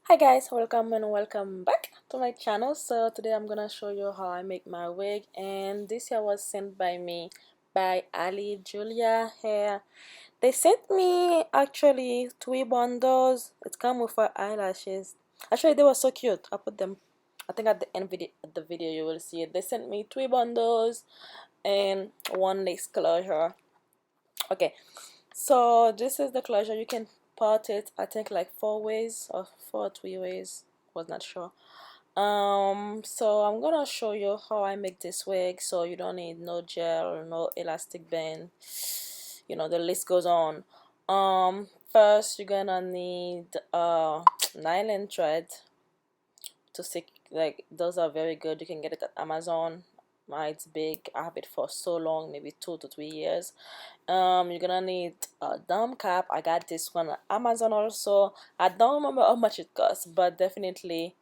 Hi guys, welcome and welcome back to my channel. So today I'm gonna show you how I make my wig, and this here was sent by me by Ali Julia Hair. They sent me actually 3 bundles. It come with 4 eyelashes. Actually they were so cute. I put them, I think at the end of the video you will see it. They sent me 3 bundles and 1 lace closure. Okay, so this is the closure. You can part it, I think, like 4 ways or 3 ways, was not sure. So I'm gonna show you how I make this wig. So you don't need no gel, no elastic band, the list goes on. First you're gonna need nylon thread to stick. Like, those are very good. You can get it at Amazon. It's big. I have it for so long, maybe 2 to 3 years. You're gonna need a dumb cap. I got this one on Amazon also. I don't remember how much it costs, but definitely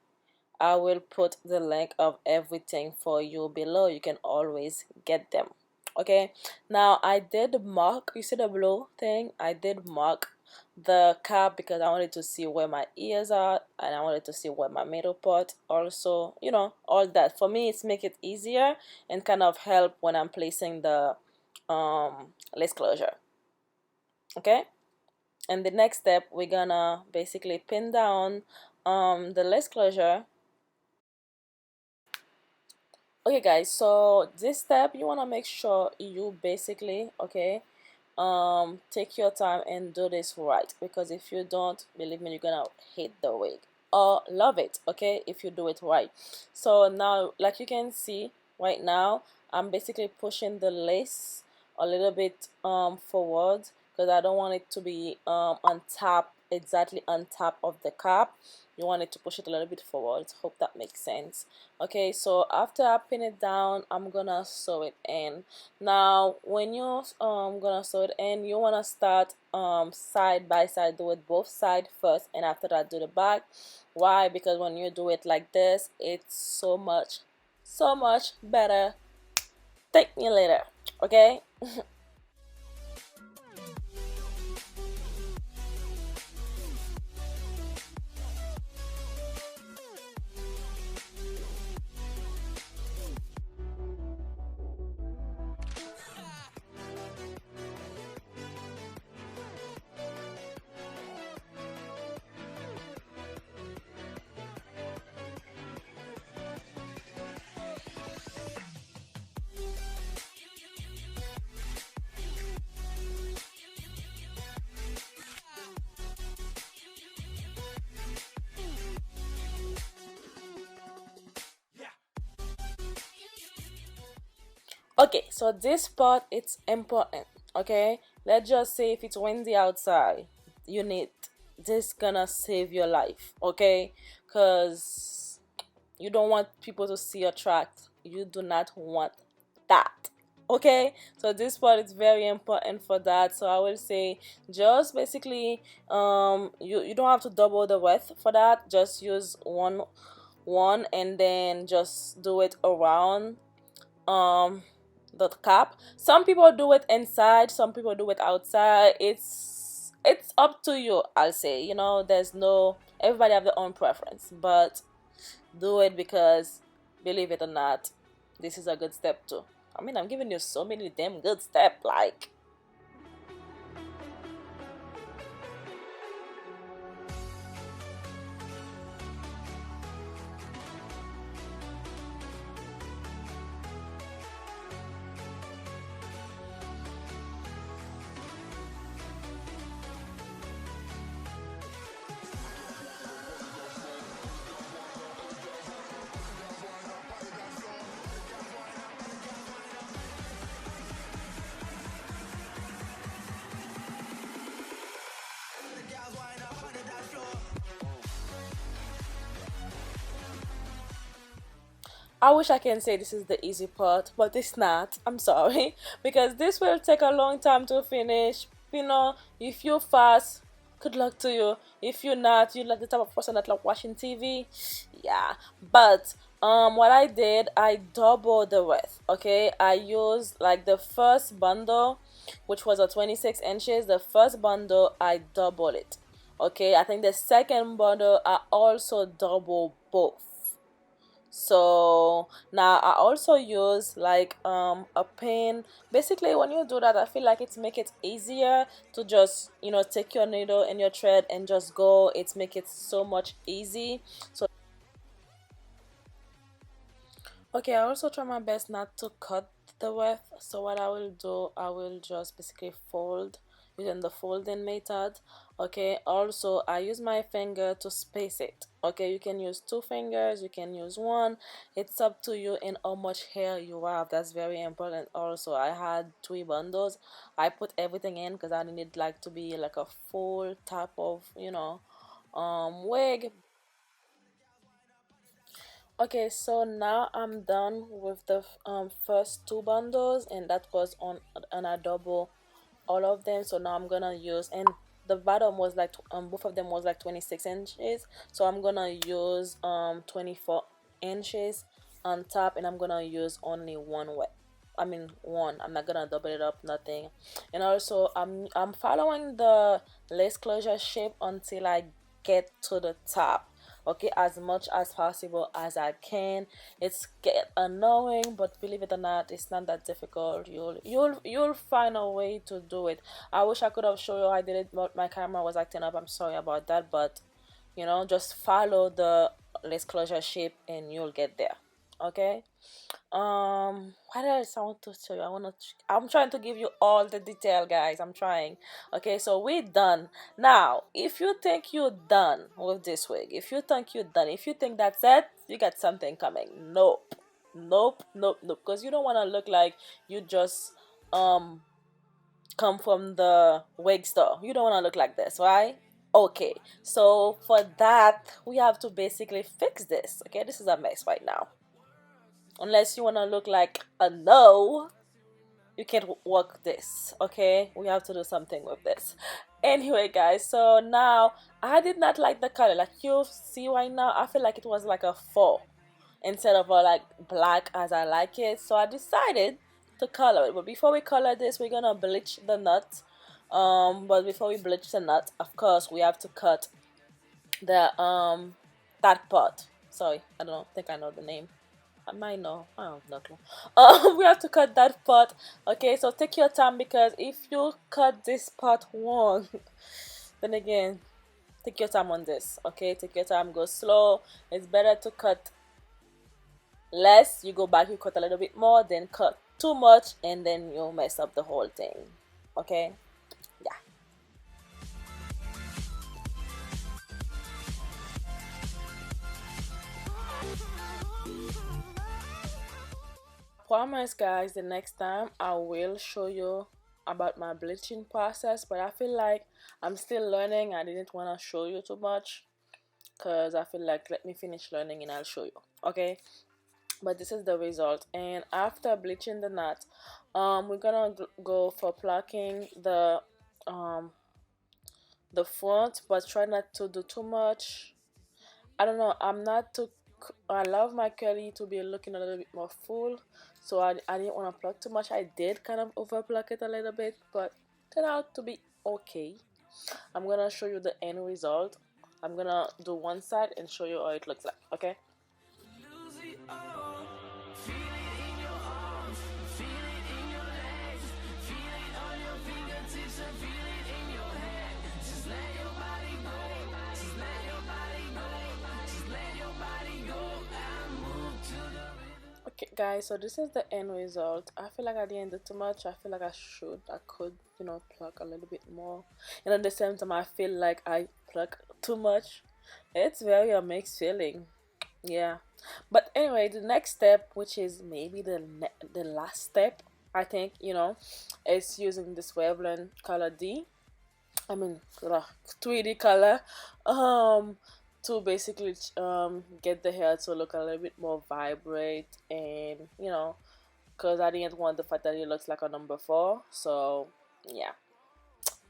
I will put the link of everything for you below. You can always get them. Okay, now I did mark, you see the blue thing, I did mark the cap because I wanted to see where my ears are, and I wanted to see where my middle part also, all that. For me, it's make it easier and kind of help when I'm placing the lace closure. Okay, and the next step, we're gonna basically pin down the lace closure. Okay guys, so this step you want to make sure you basically, okay, take your time and do this right, because if you don't, believe me, you're gonna hate the wig or love it, okay, if you do it right. So now, like you can see right now, I'm basically pushing the lace a little bit forward, because I don't want it to be on top, exactly on top of the cap. You want it to push it a little bit forward. Hope that makes sense. Okay, so after I pin it down, I'm gonna sew it in. Now when you're gonna sew it in, you wanna start side by side. Do it both side first, and after that do the back. Why? Because when you do it like this, it's so much better. Thank me later. Okay. Okay, so this part, it's important. Okay, let's just say if it's windy outside, you need this, gonna save your life. Okay, because you don't want people to see your tracks. You do not want that. Okay, so this part is very important for that. So I will say, just basically you don't have to double the width for that. Just use one and then just do it around um the cap. Some people do it inside, some people do it outside. It's up to you, I'll say. There's no, everybody have their own preference, but do it, because believe it or not, this is a good step too. I mean, I'm giving you so many damn good steps, like. I wish I can say this is the easy part, but it's not. I'm sorry, because this will take a long time to finish. If you're fast, good luck to you. If you're not, you're like the type of person that like watching TV. Yeah, but what I did, I doubled the width. Okay, I used like the first bundle, which was a 26 inches. The first bundle, I doubled it. Okay, I think the second bundle I also double both. So now I also use like a pin. Basically when you do that, I feel like it's make it easier to just, you know, take your needle and your thread and just go. It's make it so much easy. So okay, I also try my best not to cut the width. So what I will do, I will just basically fold using the folding method. Okay, also I use my finger to space it. Okay, you can use two fingers, you can use one. It's up to you and how much hair you have. That's very important. Also, I had three bundles. I put everything in because I needed like to be like a full type of, you know, wig. Okay, so now I'm done with the first two bundles, and that was on a double all of them. So now I'm gonna use, and the bottom was like both of them was like 26 inches, so I'm gonna use 24 inches on top, and I'm gonna use only one wet. I mean one. I'm not gonna double it up, nothing. And also I'm following the lace closure shape until I get to the top. Okay, as much as possible as I can. It's get annoying, but believe it or not, it's not that difficult. You'll find a way to do it. I wish I could have shown you how I did it, but my camera was acting up. I'm sorry about that, but you know, just follow the lace closure shape and you'll get there. Okay. What else I want to show you? I'm trying to give you all the detail, guys. I'm trying. Okay, so we're done. Now, if you think you're done with this wig, if you think you're done, if you think that's it, you got something coming. Nope. Nope, nope, nope. Because you don't want to look like you just um come from the wig store. You don't want to look like this, right? Okay, so for that, we have to basically fix this. Okay, this is a mess right now. Unless you want to look like a no, you can't work this. Okay, we have to do something with this. Anyway, guys, so now I did not like the color. Like you see right now, I feel like it was like a 4 instead of a like black as I like it. So I decided to color it. But before we color this, we're gonna bleach the nut. But before we bleach the nut, of course, we have to cut the that part. Sorry, I don't think I know the name. I might know. I have no clue. We have to cut that part. Okay, so take your time because if you cut this part wrong, then again, take your time on this. Okay, take your time. Go slow. It's better to cut less. You go back, you cut a little bit more, then cut too much, and then you'll mess up the whole thing. Okay. Yeah. Promise, guys, the next time I will show you about my bleaching process, but I feel like I'm still learning. I didn't want to show you too much because I feel like let me finish learning and I'll show you. Okay, but this is the result. And after bleaching the knot, we're gonna go for plucking um the front, but try not to do too much. I don't know. I'm not too. I love my curly to be looking a little bit more full, so I didn't want to pluck too much. I did kind of over pluck it a little bit, but turned out to be okay. I'm gonna show you the end result. I'm gonna do one side and show you how it looks like. Okay. Okay, guys, so this is the end result. I feel like I didn't do too much. I feel like I could, you know, pluck a little bit more. And at the same time, I feel like I pluck too much. It's very a mixed feeling. Yeah. But anyway, the next step, which is maybe the last step, I think, you know, is using this Waveland color D. I mean, 3D color, um, to basically get the hair to look a little bit more vibrant, and you know, because I didn't want the fact that it looks like a number 4. So yeah,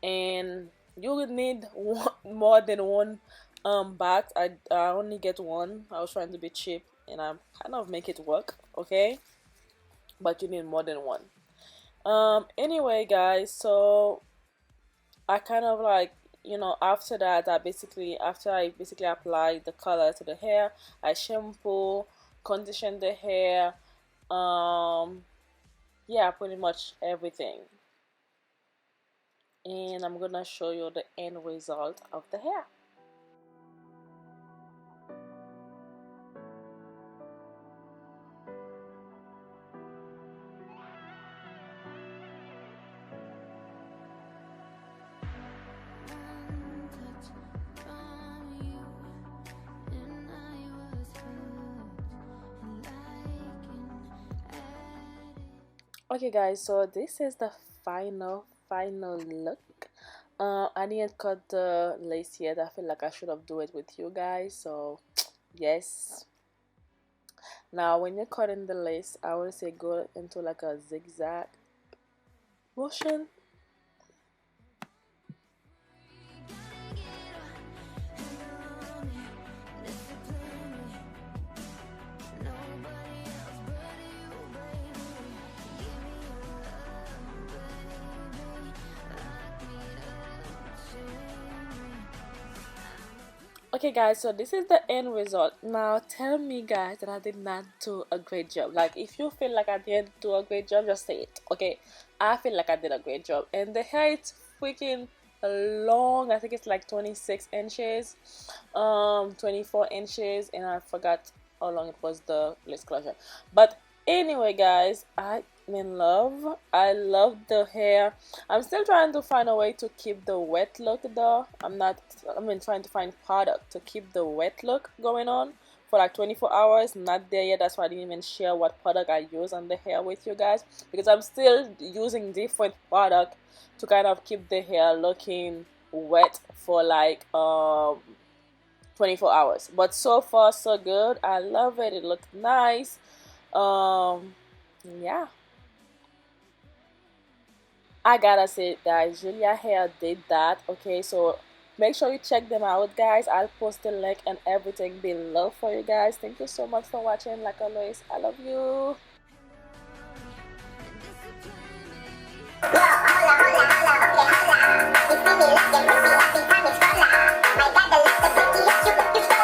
and you would need more than one back. I only get one. I was trying to be cheap, and I'm kind of make it work. Okay, but you need more than one. Anyway, guys, so I kind of like you know, after that, after I basically apply the color to the hair, I shampoo, condition the hair, yeah, pretty much everything. And I'm gonna show you the end result of the hair. Okay guys, so this is the final look. I didn't cut the lace yet. I feel like I should have do it with you guys. So yes. Now when you're cutting the lace, I would say go into like a zigzag motion. Okay guys, so this is the end result. Now tell me guys that I did not do a great job. Like if you feel like I didn't do a great job, just say it. Okay, I feel like I did a great job. And the hair is freaking long. I think it's like 26 inches, 24 inches, and I forgot how long it was, the lace closure. But anyway guys, I'm in love. I love the hair. I'm still trying to find a way to keep the wet look though. Trying to find product to keep the wet look going on for like 24 hours. Not there yet. That's why I didn't even share what product I use on the hair with you guys, because I'm still using different product to kind of keep the hair looking wet for like 24 hours. But so far so good. I love it. It looks nice. Yeah, I gotta say guys, Julia hair did that. Okay, so make sure you check them out guys. I'll post the link and everything below for you guys. Thank you so much for watching. Like always, I love you. Hola, hola, hola, hola, okay, hola.